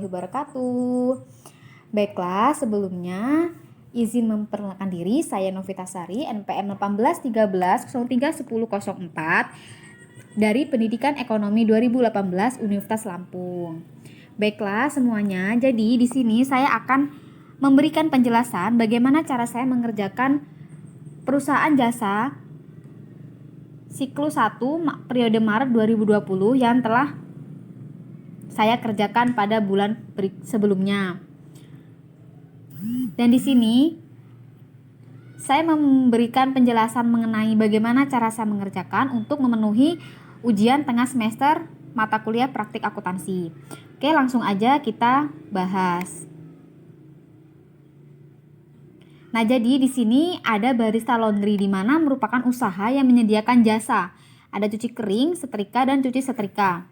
wabarakatuh. Baiklah, sebelumnya izin memperkenalkan diri, saya Novitasari, NPM 1813031004 dari Pendidikan Ekonomi 2018 Universitas Lampung. Baiklah semuanya, jadi di sini saya akan memberikan penjelasan bagaimana cara saya mengerjakan perusahaan jasa siklus 1 periode Maret 2020 yang telah saya kerjakan pada bulan sebelumnya. Dan di sini saya memberikan penjelasan mengenai bagaimana cara saya mengerjakan untuk memenuhi ujian tengah semester mata kuliah praktik akuntansi. Oke, langsung aja kita bahas. Nah, jadi di sini ada barista laundry di mana merupakan usaha yang menyediakan jasa. Ada cuci kering, setrika, dan cuci setrika.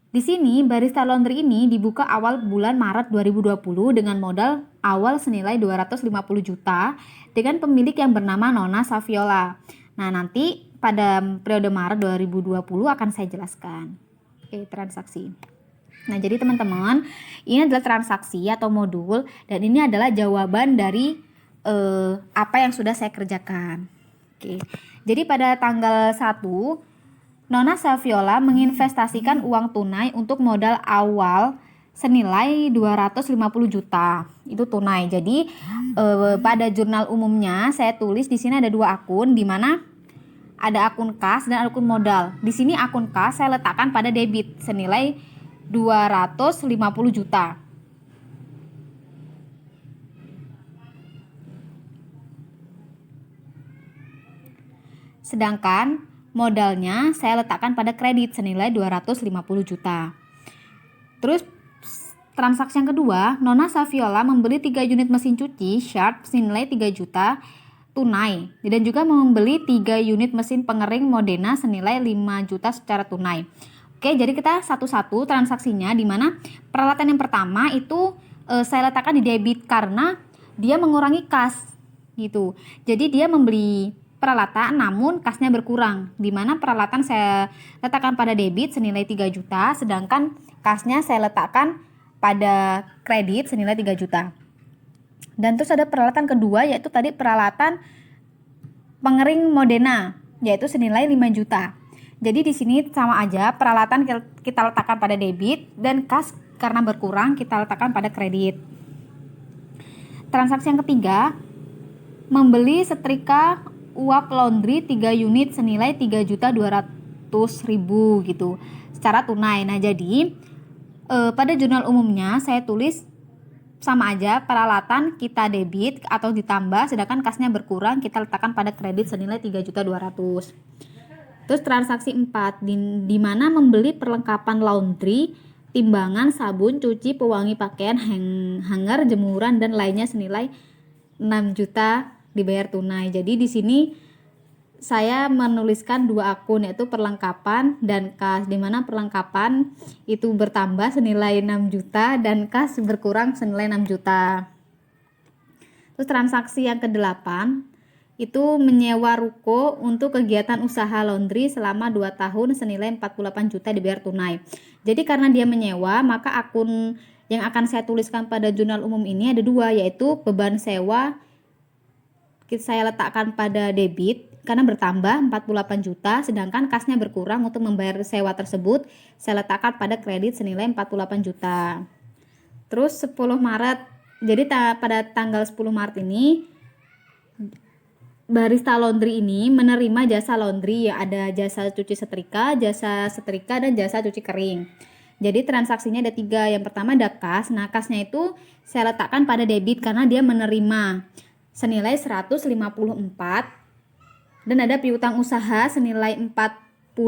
Di sini barista laundry ini dibuka awal bulan Maret 2020 dengan modal awal senilai 250 juta dengan pemilik yang bernama Nona Saviola. Nah, nanti pada periode Maret 2020 akan saya jelaskan. Oke, transaksi. Nah, jadi teman-teman, ini adalah transaksi atau modul dan ini adalah jawaban dari apa yang sudah saya kerjakan. Oke. Jadi pada tanggal 1 Nona Saviola menginvestasikan uang tunai untuk modal awal senilai 250 juta. Itu tunai. Jadi pada jurnal umumnya saya tulis di sini ada dua akun di mana ada akun kas dan akun modal. Di sini akun kas saya letakkan pada debit senilai 250 juta. Sedangkan modalnya saya letakkan pada kredit senilai 250 juta. Terus transaksi yang kedua, Nona Saviola membeli 3 unit mesin cuci Sharp senilai 3 juta tunai dan juga membeli 3 unit mesin pengering Modena senilai 5 juta secara tunai. Oke, jadi kita satu-satu transaksinya di mana peralatan yang pertama itu saya letakkan di debit karena dia mengurangi kas gitu. Jadi dia membeli peralatan namun kasnya berkurang, di mana peralatan saya letakkan pada debit senilai 3 juta sedangkan kasnya saya letakkan pada kredit senilai 3 juta. Dan terus ada peralatan kedua yaitu tadi peralatan pengering Modena yaitu senilai 5 juta. Jadi di sini sama aja, peralatan kita letakkan pada debit dan kas karena berkurang kita letakkan pada kredit. Transaksi yang ketiga, membeli setrika uap laundry 3 unit senilai 3.200.000 gitu secara tunai. Nah, jadi pada jurnal umumnya saya tulis sama aja, peralatan kita debit atau ditambah sedangkan kasnya berkurang kita letakkan pada kredit senilai 3.200.000. Terus transaksi 4 di mana membeli perlengkapan laundry, timbangan, sabun, cuci, pewangi pakaian, hanger, jemuran dan lainnya senilai 6 juta dibayar tunai. Jadi di sini saya menuliskan dua akun yaitu perlengkapan dan kas, di mana perlengkapan itu bertambah senilai 6 juta dan kas berkurang senilai 6 juta. Terus transaksi yang ke-8 itu menyewa ruko untuk kegiatan usaha laundry selama 2 tahun senilai 48 juta dibayar tunai. Jadi karena dia menyewa, maka akun yang akan saya tuliskan pada jurnal umum ini ada dua, yaitu beban sewa saya letakkan pada debit karena bertambah 48 juta sedangkan kasnya berkurang untuk membayar sewa tersebut saya letakkan pada kredit senilai 48 juta. Terus 10 Maret, jadi pada tanggal 10 Maret ini barista laundry ini menerima jasa laundry, ya ada jasa cuci setrika, dan jasa cuci kering. Jadi transaksinya ada 3. Yang pertama ada kas. Nah, kasnya itu saya letakkan pada debit karena dia menerima senilai 154 dan ada piutang usaha senilai 46.000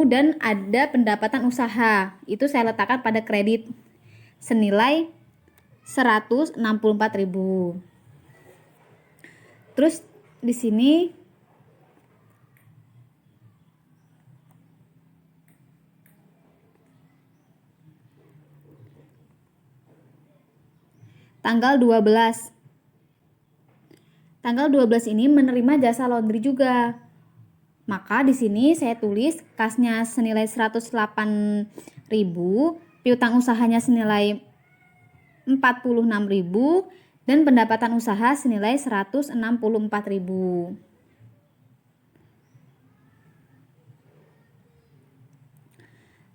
dan ada pendapatan usaha itu saya letakkan pada kredit senilai 164.000. Terus di sini tanggal 12 ini menerima jasa laundry juga. Maka di sini saya tulis kasnya senilai 108.000, piutang usahanya senilai 46.000 dan pendapatan usaha senilai 164.000.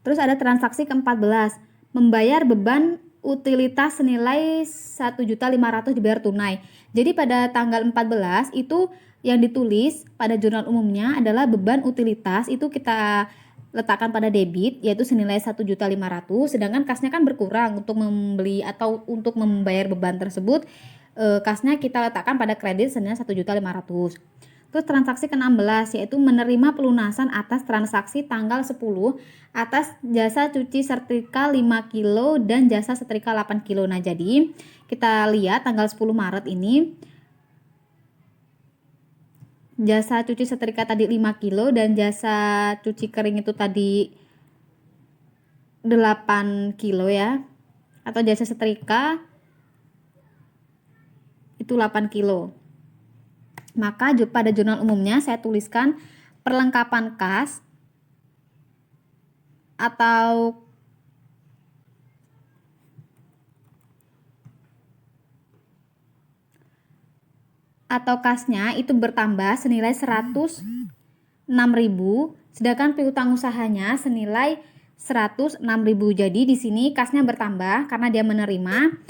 Terus ada transaksi ke-14, membayar beban utilitas senilai 1.500.000 dibayar tunai. Jadi pada tanggal 14 itu yang ditulis pada jurnal umumnya adalah beban utilitas itu kita letakkan pada debit yaitu senilai 1.500.000, sedangkan kasnya kan berkurang untuk membeli atau untuk membayar beban tersebut, kasnya kita letakkan pada kredit senilai 1.500.000. Terus transaksi ke-16 yaitu menerima pelunasan atas transaksi tanggal 10 atas jasa cuci setrika 5 kilo dan jasa setrika 8 kilo. Nah, jadi kita lihat tanggal 10 Maret ini jasa cuci setrika tadi 5 kilo dan jasa cuci kering itu tadi 8 kilo ya. Atau jasa setrika itu 8 kilo. Maka pada jurnal umumnya saya tuliskan perlengkapan kas atau kasnya itu bertambah senilai 106.000, sedangkan piutang usahanya senilai 106.000. Jadi di sini kasnya bertambah karena dia menerima.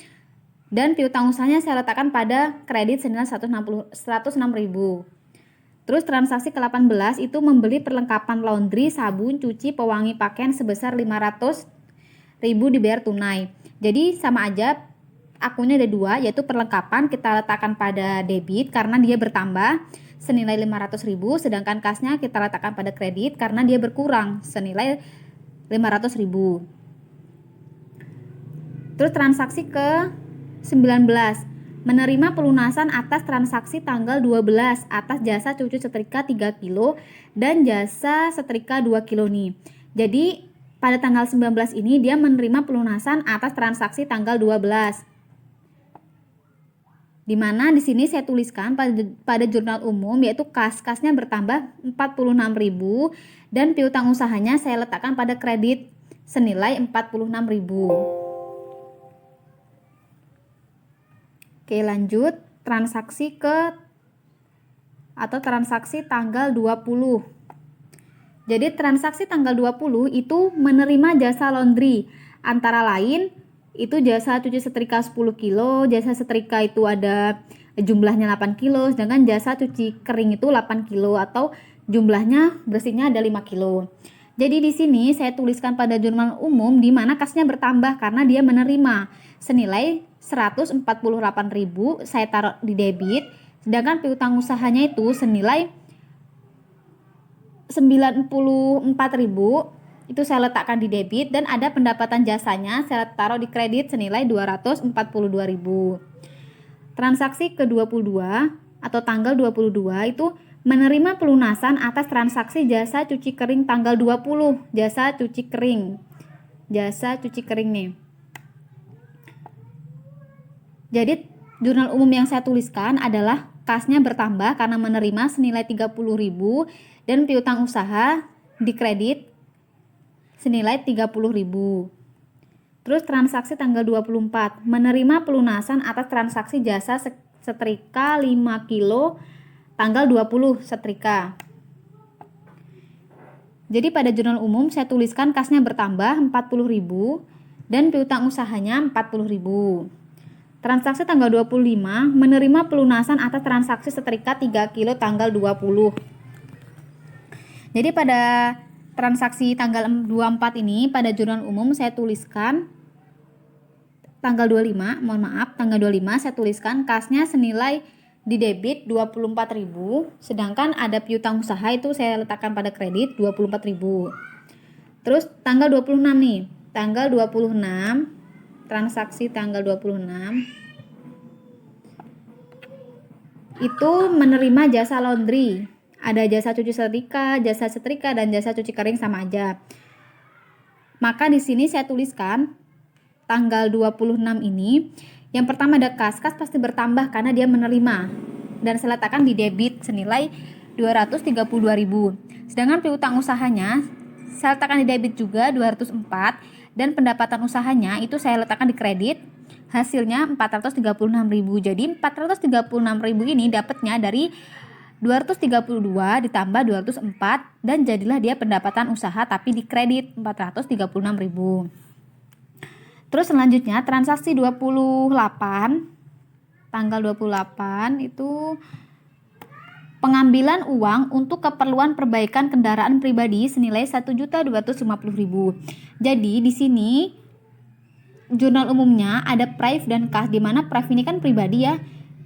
Dan piutang usahanya saya letakkan pada kredit senilai 106.000. Terus transaksi ke-18 itu membeli perlengkapan laundry, sabun, cuci, pewangi pakaian sebesar 500.000 dibayar tunai. Jadi sama aja akunnya ada dua, yaitu perlengkapan kita letakkan pada debit karena dia bertambah senilai 500.000, sedangkan kasnya kita letakkan pada kredit karena dia berkurang senilai 500.000. Terus transaksi ke-19, menerima pelunasan atas transaksi tanggal 12 atas jasa cuci setrika 3 kilo dan jasa setrika 2 kilo nih. Jadi pada tanggal 19 ini dia menerima pelunasan atas transaksi tanggal 12. Dimana di sini saya tuliskan pada jurnal umum yaitu kasnya bertambah 46.000 dan piutang usahanya saya letakkan pada kredit senilai 46.000. Oke, lanjut transaksi transaksi tanggal 20. Jadi transaksi tanggal 20 itu menerima jasa laundry, antara lain itu jasa cuci setrika 10 kilo, jasa setrika itu ada jumlahnya 8 kilo, sedangkan jasa cuci kering itu 8 kilo atau jumlahnya bersihnya ada 5 kilo. Jadi di sini saya tuliskan pada jurnal umum di mana kasnya bertambah karena dia menerima senilai 148.000 saya taruh di debit, sedangkan piutang usahanya itu senilai 94.000 itu saya letakkan di debit dan ada pendapatan jasanya saya taruh di kredit senilai 242.000. Transaksi ke-22 atau tanggal 22 itu menerima pelunasan atas transaksi jasa cuci kering tanggal 20, jasa cuci kering nih. Jadi jurnal umum yang saya tuliskan adalah kasnya bertambah karena menerima senilai 30.000 dan piutang usaha di kredit senilai 30.000. Terus transaksi tanggal 24 menerima pelunasan atas transaksi jasa setrika 5 kilo tanggal 20 setrika. Jadi pada jurnal umum saya tuliskan kasnya bertambah 40.000 dan piutang usahanya 40.000. Transaksi tanggal 25 menerima pelunasan atas transaksi setrika 3 kilo tanggal 20. Jadi pada transaksi tanggal 24 ini pada jurnal umum saya tuliskan tanggal 25, tanggal 25 saya tuliskan kasnya senilai di debit 24.000, sedangkan ada piutang usaha itu saya letakkan pada kredit 24.000. Terus tanggal 26 nih, tanggal 26 transaksi tanggal 26 itu menerima jasa laundry. Ada jasa cuci setrika, jasa setrika dan jasa cuci kering sama aja. Maka di sini saya tuliskan tanggal 26 ini yang pertama ada kas pasti bertambah karena dia menerima dan saya letakkan di debit senilai 232.000. Sedangkan piutang usahanya saya letakkan di debit juga 204, dan pendapatan usahanya itu saya letakkan di kredit, hasilnya 436.000. Jadi 436.000 ini dapatnya dari 232 ditambah 204, dan jadilah dia pendapatan usaha tapi di kredit 436.000. Terus selanjutnya transaksi 28, tanggal 28 itu pengambilan uang untuk keperluan perbaikan kendaraan pribadi senilai 1.250.000. Jadi di sini jurnal umumnya ada prive dan kas, di mana prive ini kan pribadi ya.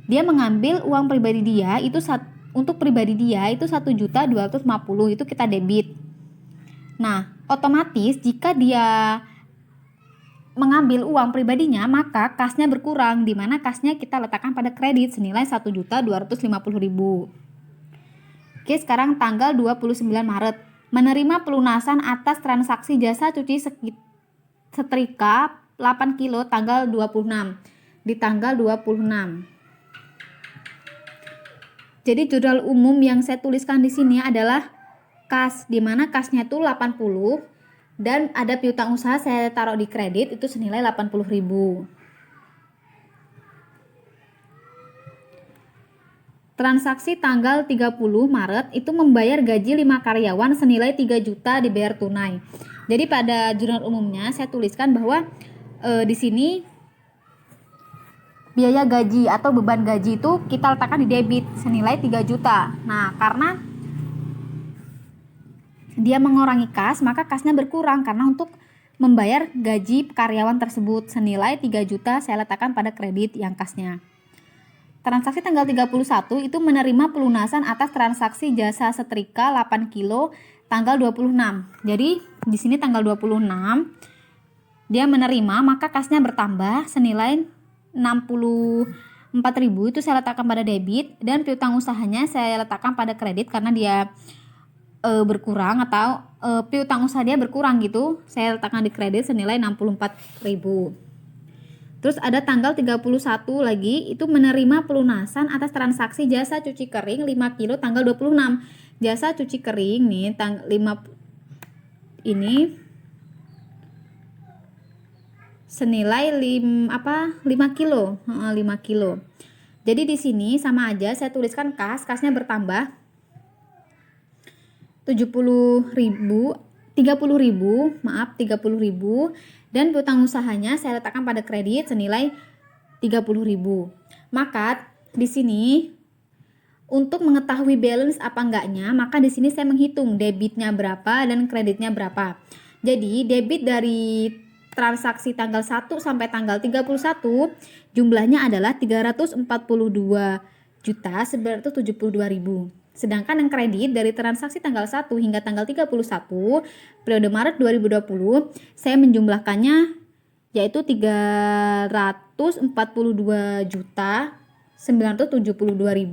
Dia mengambil uang pribadi dia itu untuk pribadi dia itu 1.250.000, itu kita debit. Nah, otomatis jika dia mengambil uang pribadinya, maka kasnya berkurang, di mana kasnya kita letakkan pada kredit senilai 1.250.000. Oke, sekarang tanggal 29 Maret, menerima pelunasan atas transaksi jasa cuci setrika 8 kilo tanggal 26, di tanggal 26. Jadi jurnal umum yang saya tuliskan di sini adalah kas, di mana kasnya itu 80, dan ada piutang usaha saya taruh di kredit itu senilai 80.000. Transaksi tanggal 30 Maret itu membayar gaji 5 karyawan senilai 3 juta dibayar tunai. Jadi pada jurnal umumnya saya tuliskan bahwa di sini biaya gaji atau beban gaji itu kita letakkan di debit senilai 3 juta. Nah, karena dia mengurangi kas, maka kasnya berkurang karena untuk membayar gaji karyawan tersebut senilai 3 juta saya letakkan pada kredit yang kasnya. Transaksi tanggal 31 itu menerima pelunasan atas transaksi jasa setrika 8 kilo tanggal 26. Jadi di sini tanggal 26 dia menerima, maka kasnya bertambah senilai 64.000, itu saya letakkan pada debit, dan piutang usahanya saya letakkan pada kredit karena dia berkurang atau piutang usaha dia berkurang gitu, saya letakkan di kredit senilai 64.000. Terus ada tanggal 31 lagi, itu menerima pelunasan atas transaksi jasa cuci kering 5 kilo tanggal 26. Jasa cuci kering nih 5 ini senilai 5 kilo. 5 kilo. Jadi di sini sama aja saya tuliskan kasnya bertambah 30.000, dan piutang usahanya saya letakkan pada kredit senilai 30.000. Maka di sini untuk mengetahui balance apa enggaknya, maka di sini saya menghitung debitnya berapa dan kreditnya berapa. Jadi debit dari transaksi tanggal 1 sampai tanggal 31 jumlahnya adalah 342.972.000. Sedangkan yang kredit dari transaksi tanggal 1 hingga tanggal 31 periode Maret 2020 saya menjumlahkannya yaitu 342.972.000.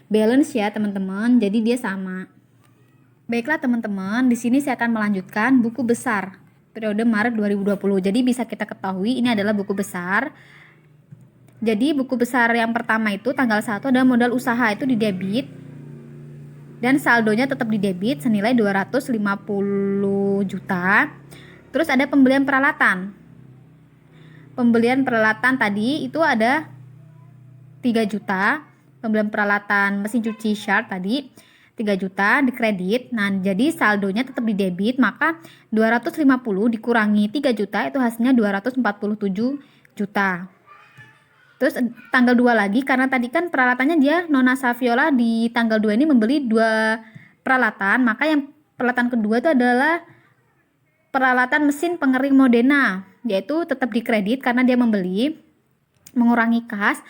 Balance ya teman-teman, jadi dia sama. Baiklah teman-teman, di sini saya akan melanjutkan buku besar periode Maret 2020. Jadi bisa kita ketahui ini adalah buku besar. Jadi buku besar yang pertama itu tanggal 1 ada modal usaha itu di debit, dan saldonya tetap di debit senilai 250 juta. Terus ada pembelian peralatan. Pembelian peralatan tadi itu ada 3 juta. Pembelian peralatan mesin cuci Shark tadi 3 juta di kredit. Nah, jadi saldonya tetap di debit, maka 250 dikurangi 3 juta itu hasilnya 247 juta. Terus tanggal 2 lagi, karena tadi kan peralatannya dia Nona Saviola di tanggal 2 ini membeli 2 peralatan, maka yang peralatan kedua itu adalah peralatan mesin pengering Modena, yaitu tetap di kredit karena dia membeli, mengurangi kas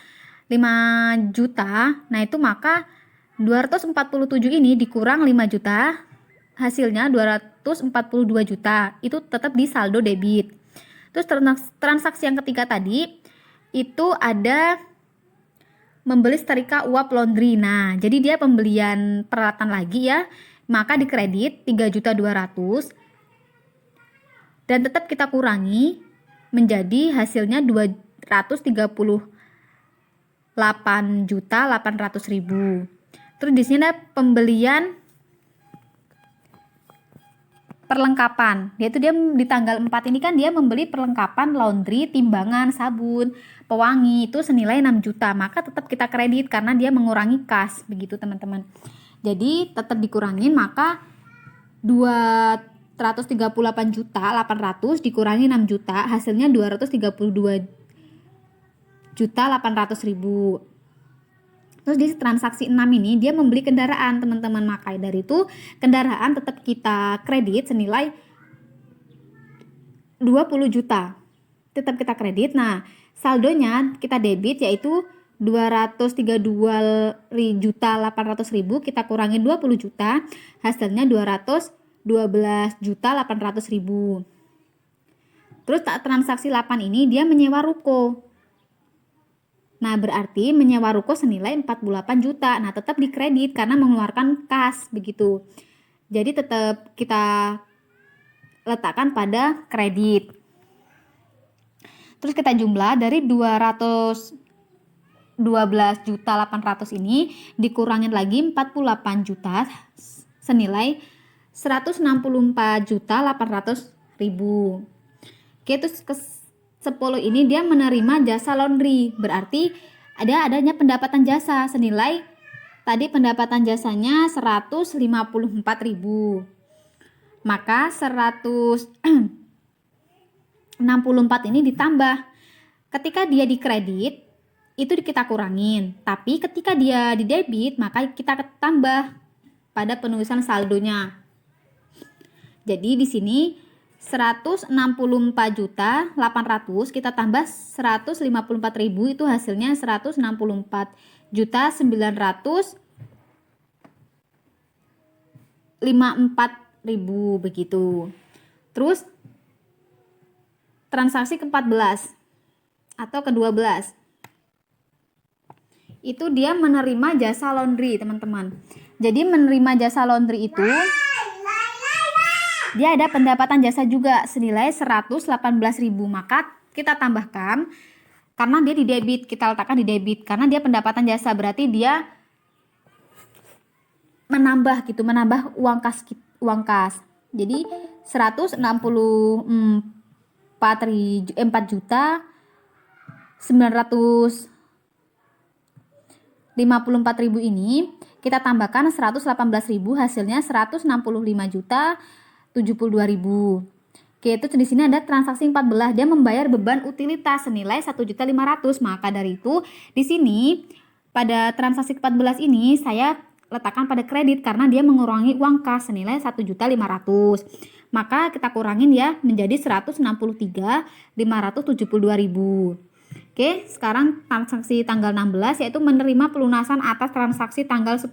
5 juta. Nah itu maka 247 ini dikurang 5 juta, hasilnya 242 juta, itu tetap di saldo debit. Terus transaksi yang ketiga tadi itu ada membeli setrika uap laundry. Nah, jadi dia pembelian peralatan lagi ya, maka di kredit 3.200.000 dan tetap kita kurangi menjadi hasilnya 238.800.000. Terus di sini ada pembelian perlengkapan, yaitu dia di tanggal 4 ini kan dia membeli perlengkapan laundry, timbangan, sabun, pewangi itu senilai 6 juta, maka tetap kita kredit karena dia mengurangi kas, begitu teman-teman. Jadi tetap dikurangin, maka 238 juta 800 dikurangi 6 juta, hasilnya 232 juta 800 ribu. Terus di transaksi 6 ini dia membeli kendaraan teman-teman, maka dari itu kendaraan tetap kita kredit senilai 20 juta. Tetap kita kredit. Nah, saldonya kita debit yaitu 232 juta 800 ribu, kita kurangin 20 juta, hasilnya 212 juta 800 ribu. Terus transaksi 8 ini dia menyewa ruko. Nah, berarti menyewa ruko senilai 48 juta. Nah, tetap dikredit karena mengeluarkan kas, begitu. Jadi tetap kita letakkan pada kredit. Terus kita jumlah dari 212 juta 800 ini dikurangin lagi 48 juta senilai 164 juta 800 ribu. Oke, terus ke 10 ini dia menerima jasa laundry, berarti adanya pendapatan jasa senilai tadi pendapatan jasanya 154.000. Maka 164 ini ditambah. Ketika dia dikredit itu kita kurangin, tapi ketika dia di debit maka kita tambah pada penulisan saldonya. Jadi di sini 164 juta 800 kita tambah 154.000 itu hasilnya 164 juta 954.000 begitu. Terus transaksi ke-14 atau ke-12 itu dia menerima jasa laundry teman-teman. Jadi menerima jasa laundry itu dia ada pendapatan jasa juga senilai 118.000, maka kita tambahkan karena dia di debit, kita letakkan di debit karena dia pendapatan jasa, berarti dia menambah uang kas. Jadi 164 juta 954.000 ini kita tambahkan 118.000, hasilnya 165 juta 72.000. Oke, itu di sini ada transaksi 14, dia membayar beban utilitas senilai 1.500.000. Maka dari itu di sini pada transaksi 14 ini saya letakkan pada kredit karena dia mengurangi uang kas senilai 1.500.000. Maka kita kurangin ya menjadi 163.572.000. Oke, sekarang transaksi tanggal 16 yaitu menerima pelunasan atas transaksi tanggal 10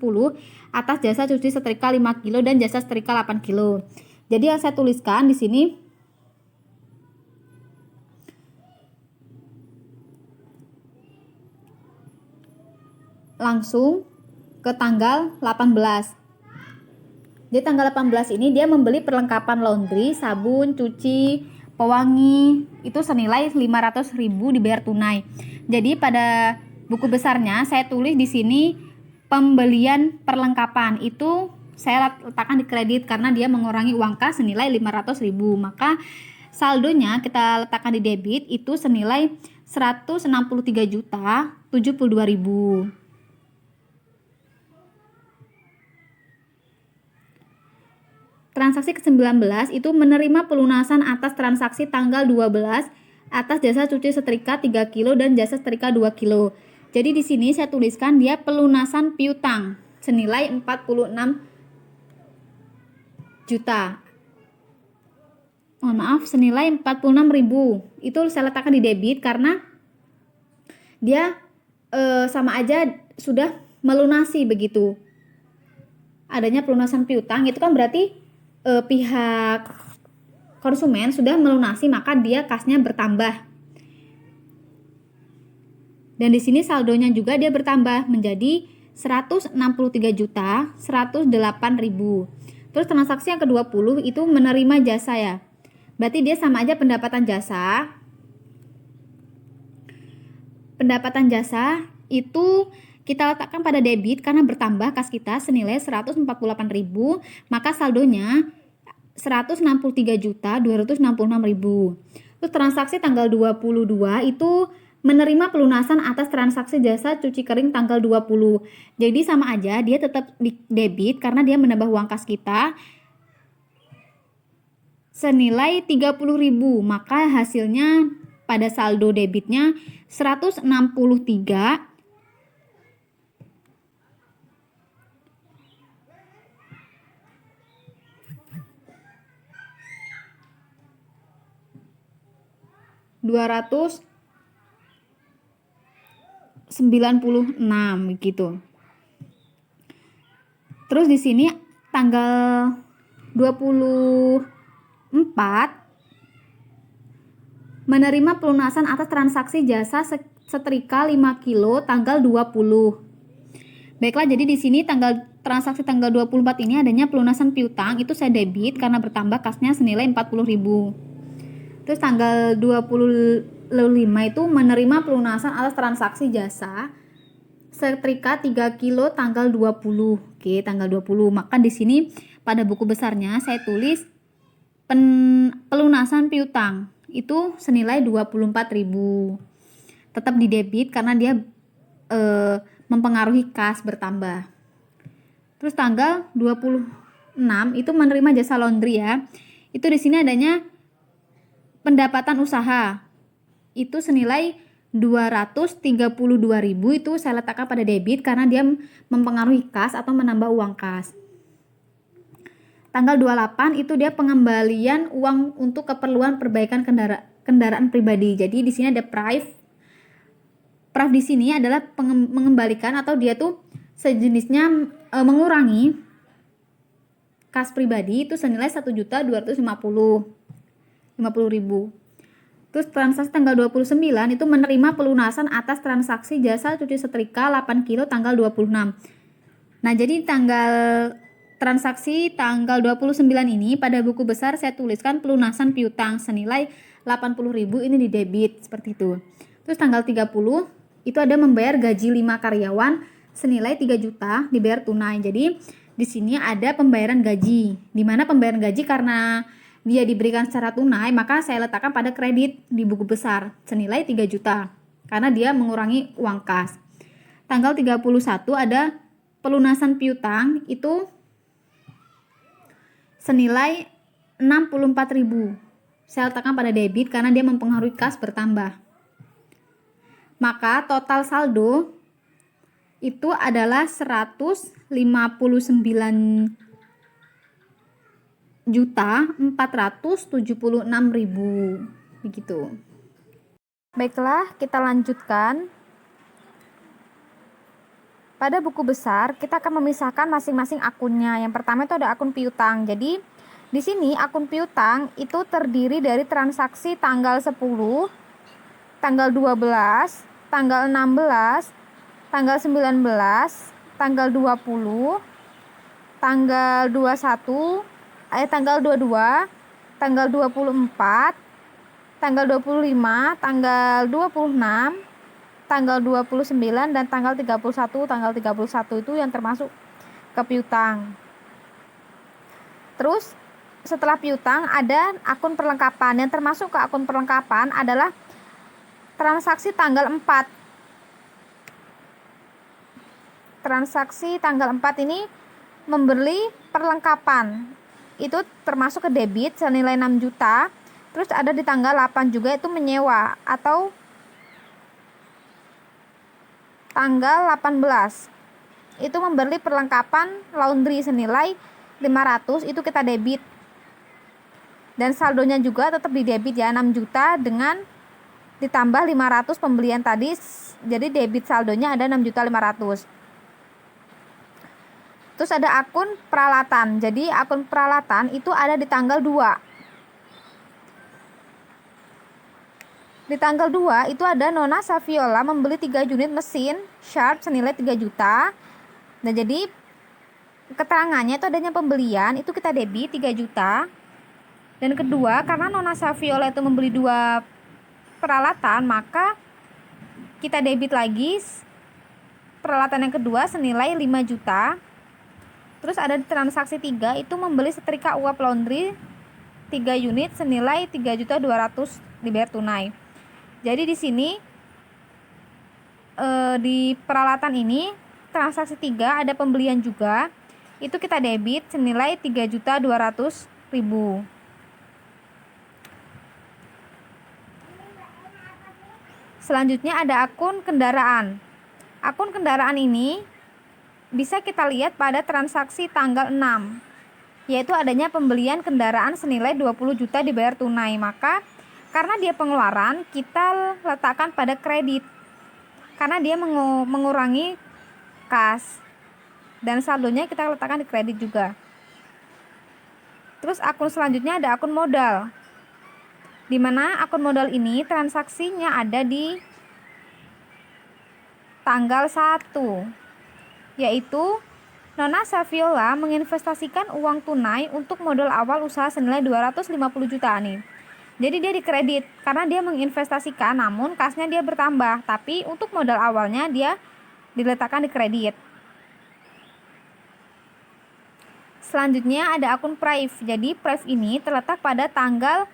atas jasa cuci setrika 5 kilo dan jasa setrika 8 kilo. Jadi yang saya tuliskan di sini langsung ke tanggal 18. Di tanggal 18 ini dia membeli perlengkapan laundry, sabun, cuci, pewangi itu senilai 500.000 dibayar tunai. Jadi pada buku besarnya saya tulis di sini pembelian perlengkapan itu saya letakkan di kredit karena dia mengurangi uang kas senilai 500.000. Maka saldonya kita letakkan di debit itu senilai 163.072.000. Transaksi ke-19 itu menerima pelunasan atas transaksi tanggal 12 atas jasa cuci setrika 3 kilo dan jasa setrika 2 kilo. Jadi di sini saya tuliskan dia pelunasan piutang senilai 46 juta. Mohon maaf, senilai 46.000. Itu saya letakkan di debit karena dia sama aja sudah melunasi begitu. Adanya pelunasan piutang itu kan berarti pihak konsumen sudah melunasi, maka dia kasnya bertambah. Dan di sini saldonya juga dia bertambah menjadi 163.108.000. Terus transaksi yang ke-20 itu menerima jasa ya. Berarti dia sama aja pendapatan jasa. Pendapatan jasa itu kita letakkan pada debit karena bertambah kas kita senilai 148.000, maka saldonya 163.266.000. Terus transaksi tanggal 22 itu menerima pelunasan atas transaksi jasa cuci kering tanggal 20. Jadi sama aja, dia tetap di debit karena dia menambah uang kas kita senilai 30.000, maka hasilnya pada saldo debitnya 163 296 gitu. Terus di sini tanggal 24 menerima pelunasan atas transaksi jasa setrika 5 kilo tanggal 20. Baiklah, jadi di sini transaksi tanggal 24 ini adanya pelunasan piutang, itu saya debit karena bertambah kasnya senilai 40.000. Terus tanggal 25 itu menerima pelunasan atas transaksi jasa setrika 3 kilo tanggal 20. Oke, tanggal 20. Maka di sini pada buku besarnya saya tulis pelunasan piutang itu senilai 24.000. Tetap di debit karena dia mempengaruhi kas bertambah. Terus tanggal 26 itu menerima jasa laundry ya. Itu di sini adanya pendapatan usaha itu senilai 232.000, itu saya letakkan pada debit karena dia mempengaruhi kas atau menambah uang kas. Tanggal 28 itu dia pengembalian uang untuk keperluan perbaikan kendaraan pribadi. Jadi di sini ada prive di sini adalah mengembalikan atau dia tuh sejenisnya mengurangi kas pribadi itu senilai 1.250.000. Terus transaksi tanggal 29 itu menerima pelunasan atas transaksi jasa cuci setrika 8 kilo tanggal 26. Nah, jadi transaksi tanggal 29 ini pada buku besar saya tuliskan pelunasan piutang senilai 80.000, ini di debit seperti itu. Terus tanggal 30 itu ada membayar gaji 5 karyawan senilai 3 juta dibayar tunai. Jadi di sini ada pembayaran gaji. Di mana pembayaran gaji karena dia diberikan secara tunai, maka saya letakkan pada kredit di buku besar senilai 3 juta karena dia mengurangi uang kas. Tanggal 31 ada pelunasan piutang itu senilai 64.000. Saya letakkan pada debit karena dia mempengaruhi kas bertambah. Maka total saldo itu adalah 159.476.000 begitu. Baiklah, kita lanjutkan. Pada buku besar kita akan memisahkan masing-masing akunnya. Yang pertama itu ada akun piutang. Jadi di sini akun piutang itu terdiri dari transaksi tanggal 10, tanggal 12, tanggal 16, tanggal 19, tanggal 20, tanggal 21, tanggal 22, tanggal 24, tanggal 25, tanggal 26, tanggal 29 dan tanggal 31. Tanggal 31 itu yang termasuk ke piutang. Terus setelah piutang ada akun perlengkapan. Yang termasuk ke akun perlengkapan adalah transaksi tanggal 4. Transaksi tanggal 4 ini membeli perlengkapan. Itu termasuk ke debit senilai 6 juta. Terus ada di tanggal 8 juga itu menyewa atau tanggal 18. Itu membeli perlengkapan laundry senilai 500, itu kita debit. Dan saldonya juga tetap di debit ya, 6 juta dengan ditambah 500 pembelian tadi. Jadi debit saldonya ada 6.500.000. Terus ada akun peralatan. Jadi akun peralatan itu ada di tanggal 2. Di tanggal 2 itu ada Nona Saviola membeli 3 unit mesin Sharp senilai 3 juta. Nah, jadi keterangannya itu adanya pembelian, itu kita debit 3 juta. Dan kedua, karena Nona Saviola itu membeli 2 peralatan, maka kita debit lagi peralatan yang kedua senilai 5 juta. Terus ada di transaksi 3 itu membeli setrika uap laundry 3 unit senilai 3.200.000 dibayar tunai. Jadi di sini di peralatan ini transaksi 3 ada pembelian juga. Itu kita debit senilai 3.200.000. Selanjutnya ada akun kendaraan. Akun kendaraan ini bisa kita lihat pada transaksi tanggal 6, yaitu adanya pembelian kendaraan senilai 20 juta dibayar tunai. Maka karena dia pengeluaran, kita letakkan pada kredit karena dia mengurangi kas, dan saldonya kita letakkan di kredit juga. Terus akun selanjutnya ada akun modal, di mana akun modal ini transaksinya ada di tanggal 1, yaitu Nona Saviola menginvestasikan uang tunai untuk modal awal usaha senilai 250 juta nih. Jadi dia dikredit karena dia menginvestasikan, namun kasnya dia bertambah, tapi untuk modal awalnya dia diletakkan di kredit. Selanjutnya ada akun Prive. Jadi Prive ini terletak pada tanggal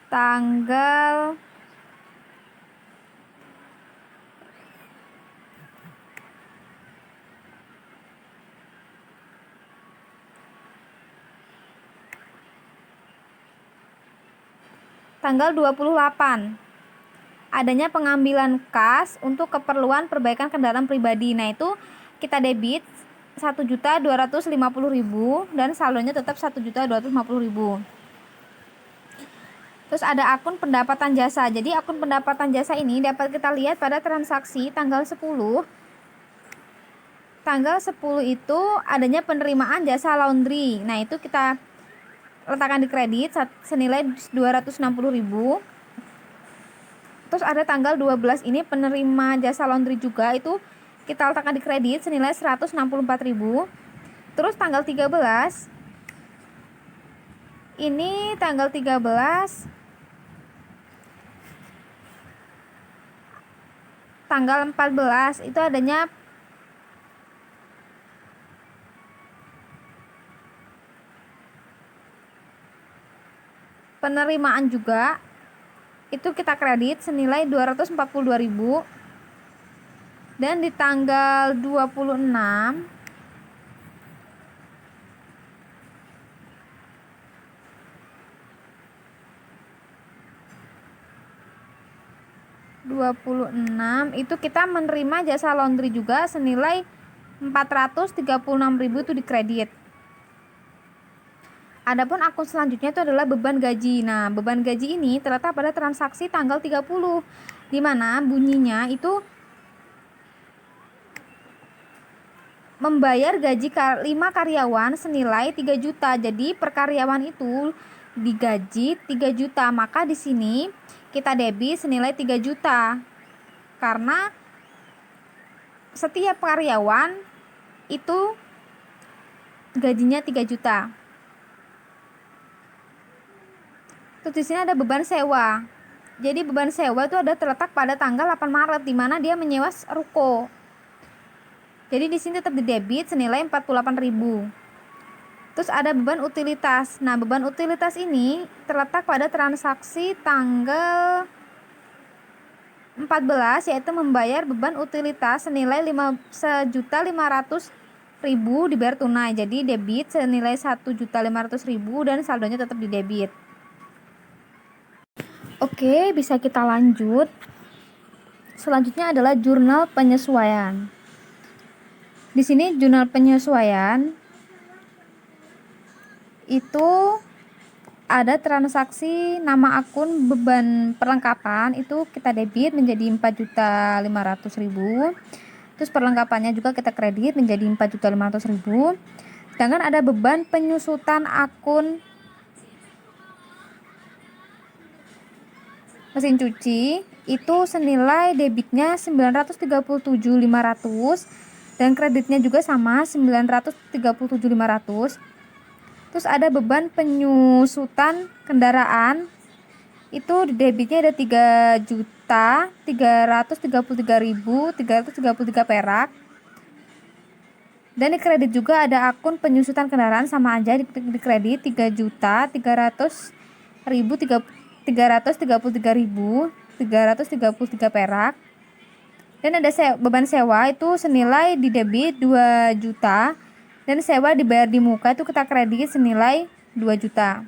tanggal 28. Adanya pengambilan kas untuk keperluan perbaikan kendaraan pribadi. Nah, itu kita debit 1.250.000 dan saldonya tetap 1.250.000. Terus ada akun pendapatan jasa. Jadi akun pendapatan jasa ini dapat kita lihat pada transaksi tanggal 10. Tanggal 10 itu adanya penerimaan jasa laundry. Nah, itu kita letakkan di kredit senilai 260.000. Terus ada tanggal 12 ini penerima jasa laundry juga, itu kita letakkan di kredit senilai 164.000. Terus tanggal 13 ini tanggal 13 tanggal 14 itu adanya penerimaan juga, itu kita kredit senilai 242.000. Dan di tanggal 26 itu kita menerima jasa laundry juga senilai 436.000 itu dikredit. Adapun akun selanjutnya itu adalah beban gaji. Nah, beban gaji ini terletak pada transaksi tanggal 30, di mana bunyinya itu membayar gaji 5 karyawan senilai 3 juta. Jadi per karyawan itu digaji 3 juta. Maka di sini kita debit senilai 3 juta. Karena setiap karyawan itu gajinya 3 juta. Terus di sini ada beban sewa. Jadi beban sewa itu ada terletak pada tanggal 8 Maret di mana dia menyewa ruko. Jadi di sini tetap didebit senilai 48.000. Terus ada beban utilitas. Nah, beban utilitas ini terletak pada transaksi tanggal 14, yaitu membayar beban utilitas senilai 1.500.000 dibayar tunai. Jadi debit senilai 1.500.000 dan saldonya tetap didebit. Oke, bisa kita lanjut. Selanjutnya adalah jurnal penyesuaian. Di sini jurnal penyesuaian itu ada transaksi nama akun beban perlengkapan, itu kita debit menjadi 4.500.000. Terus perlengkapannya juga kita kredit menjadi 4.500.000. Sedangkan ada beban penyusutan akun mesin cuci itu senilai debitnya 937.500 dan kreditnya juga sama 937.500. Terus ada beban penyusutan kendaraan itu di debitnya ada 3.333.333 perak. Dan di kredit juga ada akun penyusutan kendaraan, sama aja di kredit 3.333.333 perak. Dan ada beban sewa itu senilai di debit 2 juta dan sewa dibayar di muka itu kita kredit senilai 2 juta.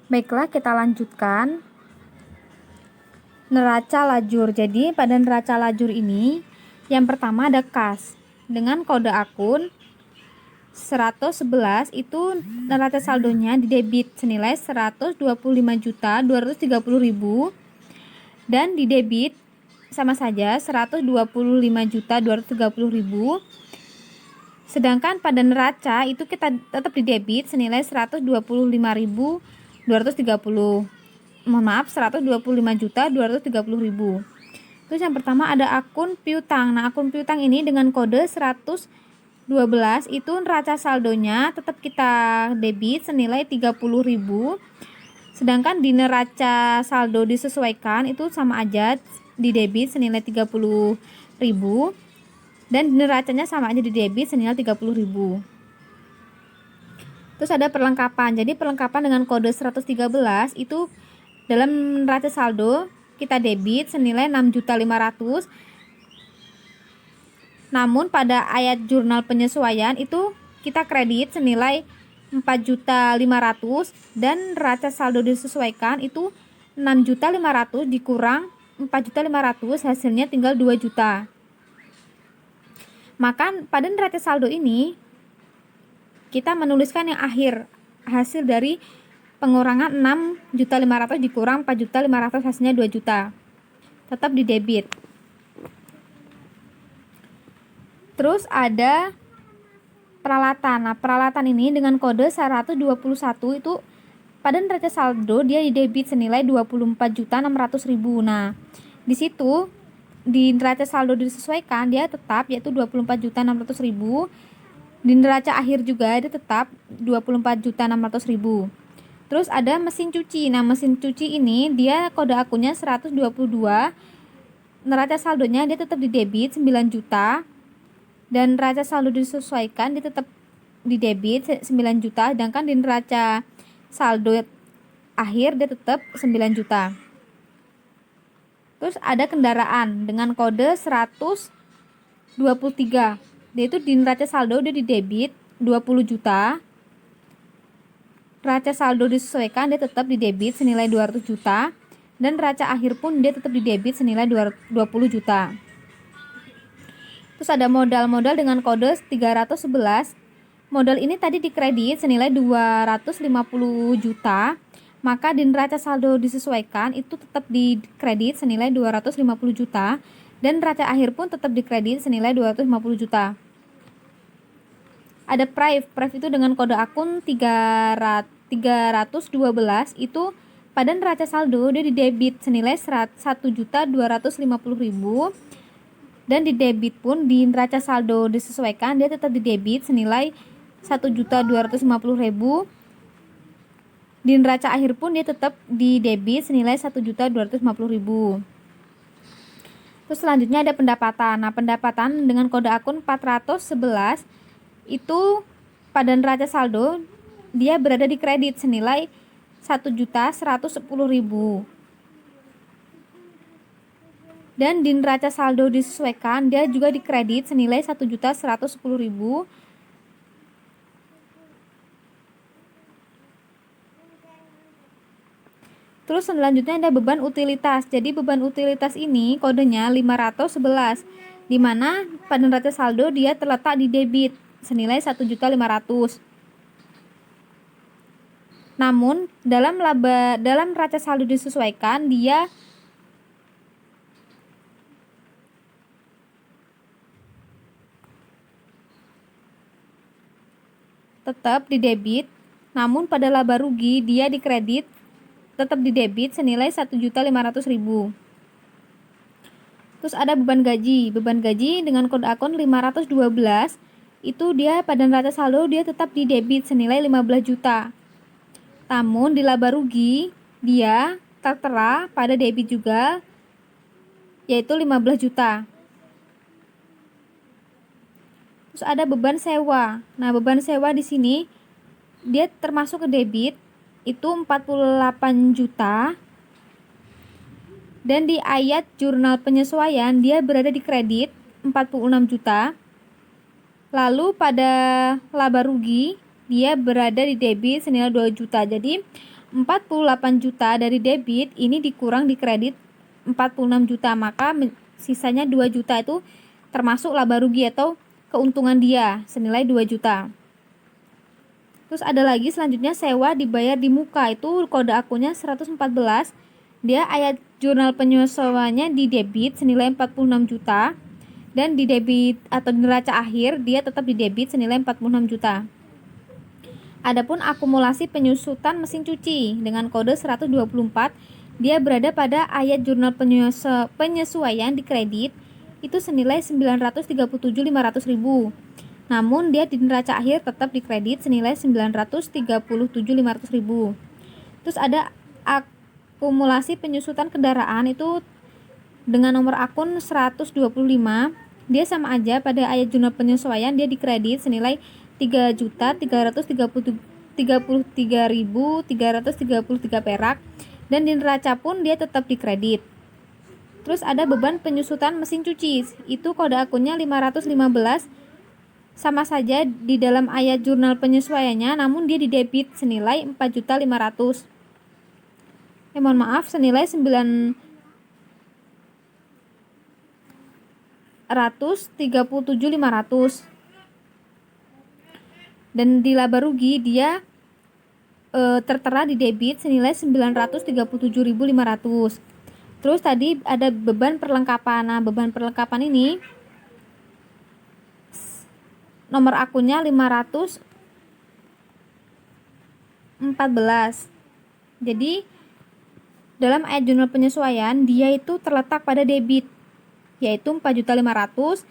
Baiklah, kita lanjutkan neraca lajur. Jadi pada neraca lajur ini yang pertama ada kas dengan kode akun 111, itu neraca saldonya di debit senilai 125.230.000 dan di debit sama saja 125.230.000. Sedangkan pada neraca itu kita tetap di debit senilai 125.230. Mohon maaf, 125.230.000. Terus yang pertama ada akun piutang. Nah, akun piutang ini dengan kode 112 itu neraca saldonya tetap kita debit senilai 30.000. Sedangkan di neraca saldo disesuaikan itu sama aja di debit senilai 30.000 dan di neracanya sama aja di debit senilai 30.000. Terus ada perlengkapan. Jadi perlengkapan dengan kode 113 itu dalam neraca saldo kita debit senilai 6.500.000. Namun pada ayat jurnal penyesuaian itu kita kredit senilai 4.500.000 dan neraca saldo disesuaikan itu 6.500.000 dikurang 4.500.000, hasilnya tinggal 2 juta. Maka pada neraca saldo ini kita menuliskan yang akhir, hasil dari pengurangan 6.500.000 dikurang 4.500.000, hasilnya 2 juta. Tetap di debit. Terus ada peralatan. Nah, peralatan ini dengan kode 121 itu pada neraca saldo dia di debit senilai 24.600.000. Nah, di situ di neraca saldo disesuaikan dia tetap yaitu 24.600.000. Di neraca akhir juga dia tetap 24.600.000. Terus ada mesin cuci. Nah, mesin cuci ini dia kode akunnya 122. Neraca saldonya dia tetap di debit 9 juta. Dan neraca saldo disesuaikan dia tetap di debit 9 juta, sedangkan di neraca saldo akhir dia tetap 9 juta. Terus ada kendaraan dengan kode 123, yaitu di neraca saldo dia di debit 20 juta. Neraca saldo disesuaikan dia tetap di debit senilai 200 juta dan neraca akhir pun dia tetap di debit senilai 20 juta. Terus ada modal dengan kode 311. Modal ini tadi dikredit senilai 250 juta, maka di neraca saldo disesuaikan itu tetap dikredit senilai 250 juta dan neraca akhir pun tetap dikredit senilai 250 juta. Ada Prive itu dengan kode akun 312 itu pada neraca saldo dia di debit senilai 1.250.000 dan di debit pun di neraca saldo disesuaikan dia tetap di debit senilai 1.250.000. Di neraca akhir pun dia tetap di debit senilai 1.250.000. Terus selanjutnya ada pendapatan. Nah, pendapatan dengan kode akun 411 itu pada neraca saldo dia berada di kredit senilai 1.110.000. Dan di neraca saldo disesuaikan dia juga dikredit senilai 1.110.000. Terus selanjutnya ada beban utilitas. Jadi beban utilitas ini kodenya 511, di mana pada neraca saldo dia terletak di debit senilai 1.500.000. Namun dalam neraca saldo disesuaikan dia tetap di debit, namun pada laba rugi dia dikredit tetap di debit senilai 1.500.000. Terus ada beban gaji dengan kode akun 512 itu dia pada neraca saldo dia tetap di debit senilai 15 juta. Namun di laba rugi dia tertera pada debit juga, yaitu 15 juta. Terus ada beban sewa. Nah, beban sewa di sini dia termasuk ke debit, itu 48 juta. Dan di ayat jurnal penyesuaian dia berada di kredit 46 juta. Lalu pada laba rugi dia berada di debit senilai 2 juta. Jadi 48 juta dari debit ini dikurang di kredit 46 juta, maka sisanya 2 juta itu termasuk laba rugi atau keuntungan dia senilai 2 juta. Terus ada lagi selanjutnya sewa dibayar di muka, itu kode akunnya 114. Dia ayat jurnal penyesuaiannya di debit senilai 46 juta. Dan di debit atau di neraca akhir dia tetap di debit senilai 46 juta. Adapun akumulasi penyusutan mesin cuci dengan kode 124, dia berada pada ayat jurnal penyesuaian di kredit itu senilai 937.500.000. Namun dia di neraca akhir tetap di kredit senilai 937.500.000. Terus ada akumulasi penyusutan kendaraan itu dengan nomor akun 125, dia sama aja pada ayat jurnal penyesuaian dia dikredit senilai 3.333.333 perak, dan di neraca pun dia tetap dikredit. Terus ada beban penyusutan mesin cuci, itu kode akunnya 515, sama saja di dalam ayat jurnal penyesuaiannya, namun dia didebit senilai 4.500.000. Mohon maaf, senilai 937.500. Dan di laba rugi dia tertera di debit senilai 937.500. Terus tadi ada beban perlengkapan. Nah, beban perlengkapan ini nomor akunnya 514. Jadi dalam ayat jurnal penyesuaian dia itu terletak pada debit, yaitu 4.500.000,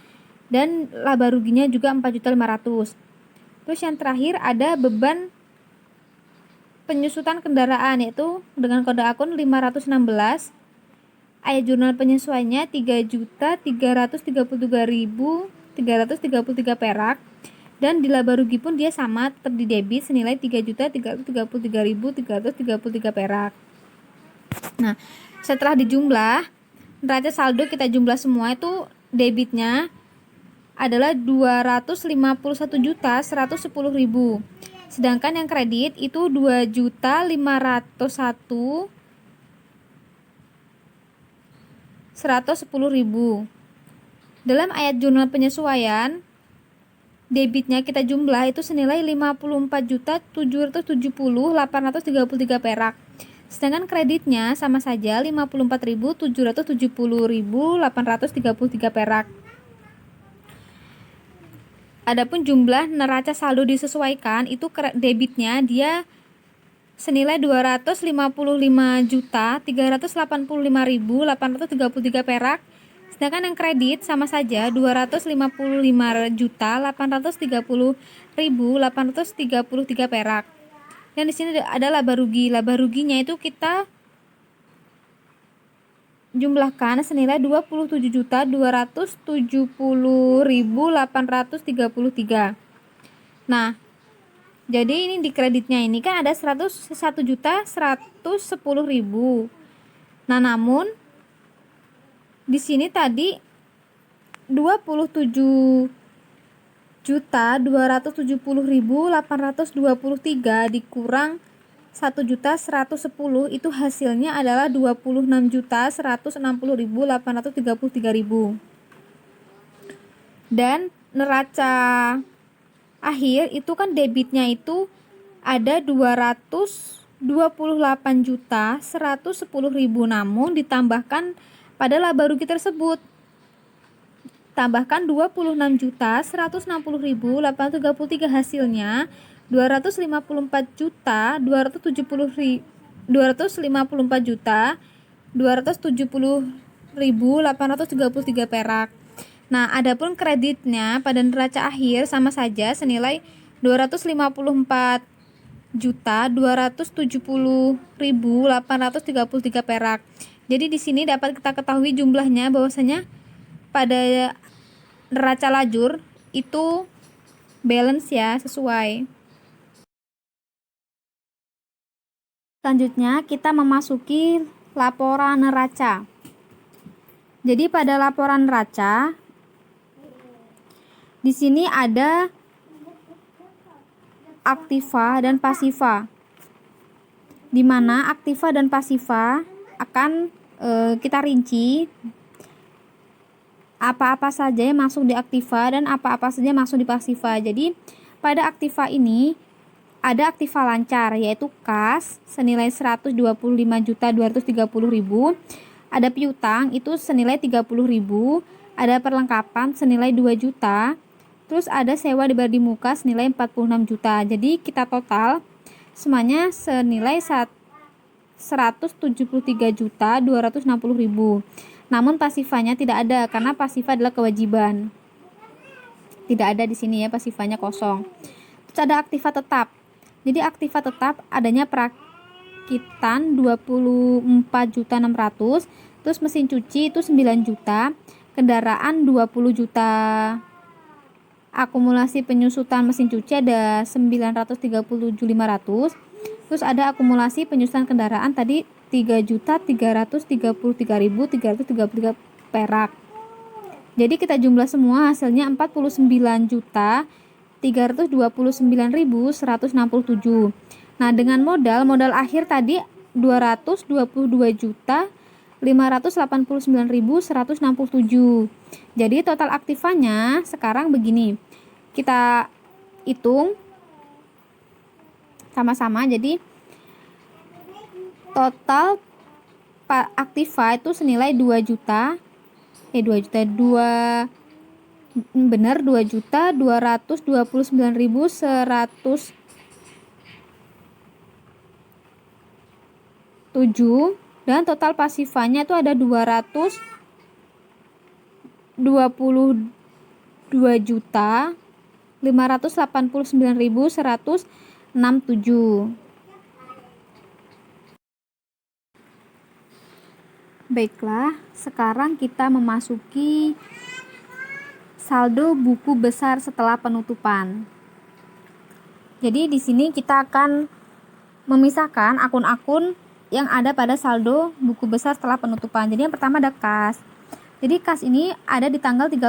dan laba ruginya juga 4.500.000. Terus yang terakhir ada beban penyusutan kendaraan, yaitu dengan kode akun 516. Ayat jurnal penyesuaiannya 3.333.333 perak, dan di laba rugi pun dia sama, tetap di debit senilai 3.333.333 perak. Nah, setelah dijumlah neraca saldo kita jumlah semua, itu debitnya adalah 251.110.000. Sedangkan yang kredit itu 2.501.110.000. Dalam ayat jurnal penyesuaian debitnya kita jumlah itu senilai 54.770.833 perak. Sedangkan kreditnya sama saja 54.770.833 perak. Adapun jumlah neraca saldo disesuaikan itu debitnya dia senilai 255.385.833 perak. Sedangkan yang kredit sama saja 255.830.833 perak. Dan di sini ada laba rugi. Laba ruginya itu kita jumlahkan senilai 27.270.833. Nah, jadi ini di kreditnya ini kan ada 101.110.000. Nah, namun di sini tadi 27.270.823 dikurang 1.110, itu hasilnya adalah 26.160.833.000. Dan neraca akhir itu kan debitnya itu ada 228.110.000, namun ditambahkan pada laba rugi tersebut, tambahkan 26.160.833, hasilnya 254.270.833 perak. Nah, adapun kreditnya pada neraca akhir sama saja senilai 254 2.270.833 perak. Jadi di sini dapat kita ketahui jumlahnya bahwasanya pada neraca lajur itu balance ya, sesuai. Selanjutnya kita memasuki laporan neraca. Jadi pada laporan neraca di sini ada aktiva dan pasiva. Di mana aktiva dan pasiva akan kita rinci apa-apa saja yang masuk di aktiva dan apa-apa saja yang masuk di pasiva. Jadi pada aktiva ini ada aktiva lancar yaitu kas senilai 125.230.000, ada piutang itu senilai 30.000, ada perlengkapan senilai 2 juta, terus ada sewa dibayar di muka senilai 46 juta. Jadi kita total semuanya senilai 173.260.000. Namun pasifanya tidak ada karena pasifa adalah kewajiban. Tidak ada di sini ya, pasifanya kosong. Terus ada aktiva tetap. Jadi aktiva tetap adanya perakitan 24.600.000, terus mesin cuci itu 9 juta, kendaraan 20 juta. Akumulasi penyusutan mesin cuci ada 937.500. Terus ada akumulasi penyusutan kendaraan tadi 3.333.333 perak. Jadi kita jumlah semua hasilnya 49.329.167. Nah, dengan modal akhir tadi 222.589.167. Jadi total aktivanya sekarang begini. Kita hitung sama-sama. Jadi total aktiva itu senilai 2.229.107, dan total pasifanya itu ada 222.589.167. Baiklah, sekarang kita memasuki saldo buku besar setelah penutupan. Jadi di sini kita akan memisahkan akun-akun yang ada pada saldo buku besar setelah penutupan. Jadi yang pertama ada kas. Jadi kas ini ada di tanggal 31.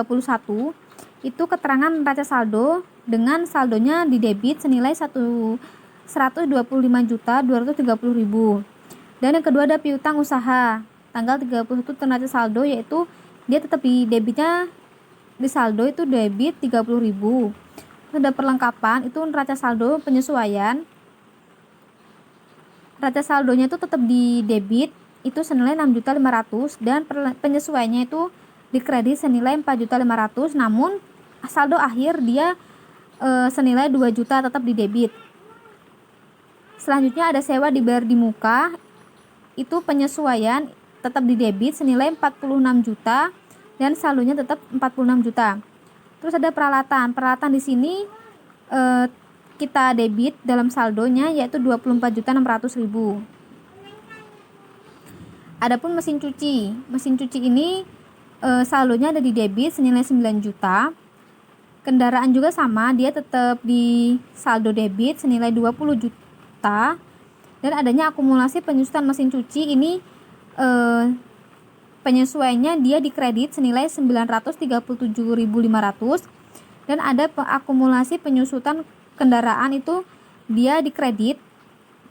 Itu keterangan neraca saldo dengan saldonya di debit senilai 125.230.000. Dan yang kedua ada piutang usaha. Tanggal 31 neraca saldo yaitu dia tetap di debitnya di saldo itu debit 30.000. Ada perlengkapan itu neraca saldo penyesuaian. Neraca saldonya itu tetap di debit itu senilai 6.500.000 dan penyesuaiannya itu di kredit senilai 4.500.000, namun saldo akhir dia senilai 2 juta tetap di debit. Selanjutnya ada sewa dibayar di muka, itu penyesuaian tetap di debit senilai 46 juta dan saldonya tetap 46 juta. Terus ada peralatan di sini kita debit dalam saldonya yaitu 24.600.000. Adapun mesin cuci ini saldonya ada di debit senilai 9 juta. Kendaraan juga sama, dia tetap di saldo debit senilai 20 juta. Dan adanya akumulasi penyusutan mesin cuci ini penyesuaiannya dia di kredit senilai 937.500, dan ada akumulasi penyusutan kendaraan itu dia di kredit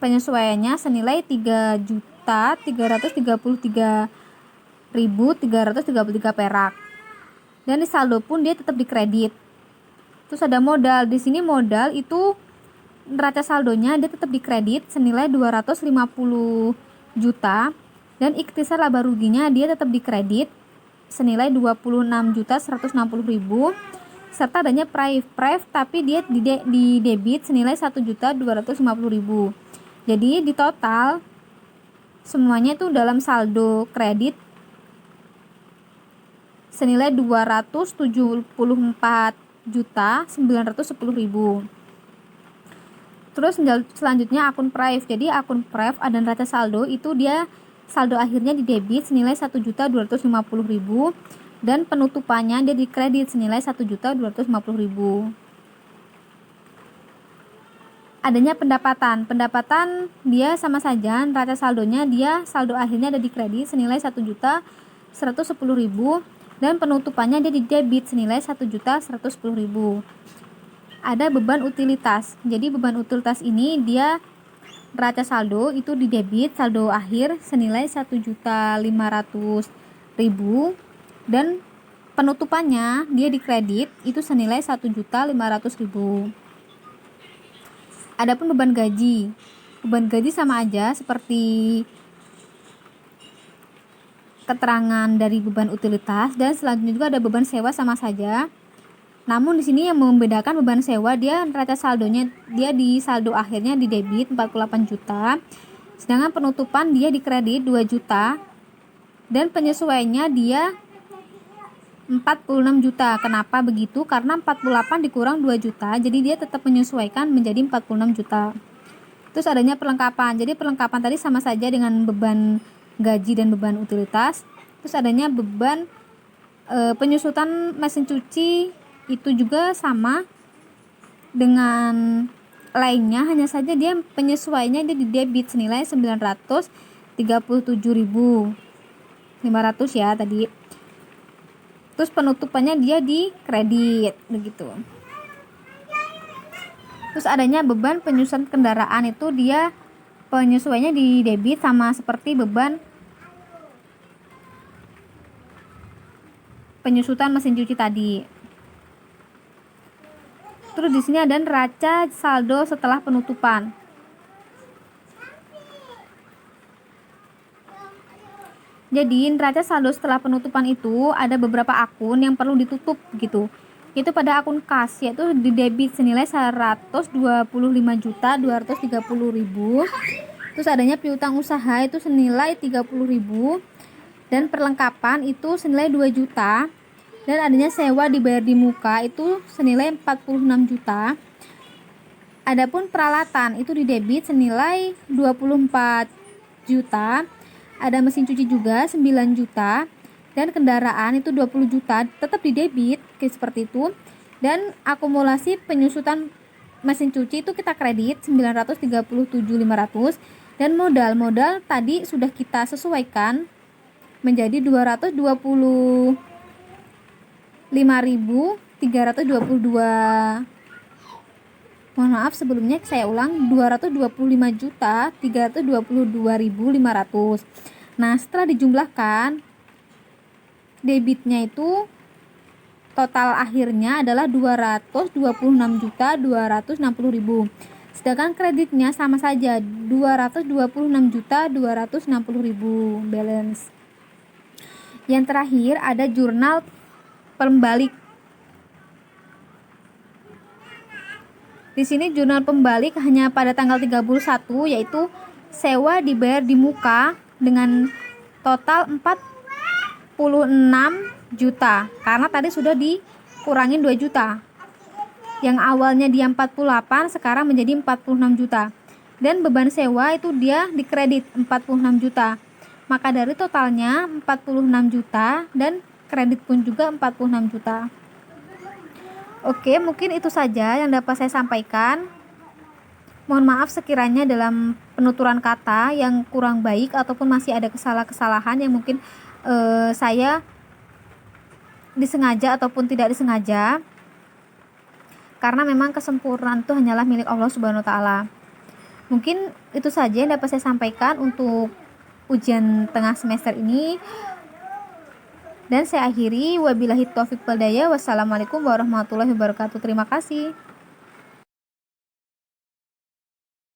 penyesuaiannya senilai 3.333.333 perak, dan di saldo pun dia tetap di kredit. Terus ada modal. Di sini modal itu neraca saldonya dia tetap di kredit senilai 250 juta, dan ikhtisar laba ruginya dia tetap di kredit senilai 26.160.000, serta adanya prive tapi dia di debit senilai 1.250.000. Jadi di total semuanya itu dalam saldo kredit senilai 274.910.000. Terus selanjutnya akun Prive. Jadi akun Prive ada neraca saldo itu dia saldo akhirnya di debit senilai 1.250.000 dan penutupannya dia di kredit senilai 1.250.000. Adanya pendapatan dia sama saja, neraca saldonya dia saldo akhirnya ada di kredit senilai 1.110.000 dan penutupannya dia di debit senilai 1.110.000. Ada beban utilitas. Jadi beban utilitas ini dia neraca saldo itu di debit saldo akhir senilai 1.500.000 dan penutupannya dia di kredit itu senilai 1.500.000. Adapun beban gaji. Beban gaji sama aja seperti keterangan dari beban utilitas, dan selanjutnya juga ada beban sewa sama saja. Namun di sini yang membedakan beban sewa dia neraca saldonya dia di saldo akhirnya di debit 48 juta. Sedangkan penutupan dia di kredit 2 juta dan penyesuaiannya dia 46 juta. Kenapa begitu? Karena 48 dikurang 2 juta, jadi dia tetap menyesuaikan menjadi 46 juta. Terus adanya perlengkapan. Jadi perlengkapan tadi sama saja dengan beban gaji dan beban utilitas. Terus adanya beban penyusutan mesin cuci itu juga sama dengan lainnya, hanya saja dia penyesuaiannya dia di debit senilai 937.500 ya tadi. Terus penutupannya dia di kredit begitu. Terus adanya beban penyusutan kendaraan itu dia penyesuaiannya di debit sama seperti beban penyusutan mesin cuci tadi. Terus di sini ada neraca saldo setelah penutupan. Jadi neraca saldo setelah penutupan itu ada beberapa akun yang perlu ditutup gitu. Itu pada akun kas, yaitu di debit senilai 125.230.000. Terus adanya piutang usaha itu senilai 30.000 dan perlengkapan itu senilai 2 juta. Dan adanya sewa dibayar di muka itu senilai 46 juta. Adapun peralatan itu di debit senilai 24 juta. Ada mesin cuci juga 9 juta dan kendaraan itu 20 juta tetap di debit kayak seperti itu. Dan akumulasi penyusutan mesin cuci itu kita kredit 937.500 dan modal tadi sudah kita sesuaikan menjadi 225.322. Mohon maaf sebelumnya saya ulang, 225.322.500. Nah, setelah dijumlahkan debitnya itu total akhirnya adalah 226.260.000. Sedangkan kreditnya sama saja 226.260.000 balance. Yang terakhir ada jurnal pembalik. Di sini jurnal pembalik hanya pada tanggal 31, yaitu sewa dibayar di muka dengan total 46 juta. Karena tadi sudah dikurangin 2 juta. Yang awalnya dia 48 sekarang menjadi 46 juta. Dan beban sewa itu dia dikredit 46 juta. Maka dari totalnya 46 juta dan kredit pun juga 46 juta. Oke, mungkin itu saja yang dapat saya sampaikan. Mohon maaf sekiranya dalam penuturan kata yang kurang baik ataupun masih ada kesalahan yang mungkin saya disengaja ataupun tidak disengaja. Karena memang kesempurnaan itu hanyalah milik Allah Subhanahu wa taala. Mungkin itu saja yang dapat saya sampaikan untuk ujian tengah semester ini. Dan saya akhiri, wabillahi taufiq wal hidayah. Wassalamualaikum warahmatullahi wabarakatuh. Terima kasih.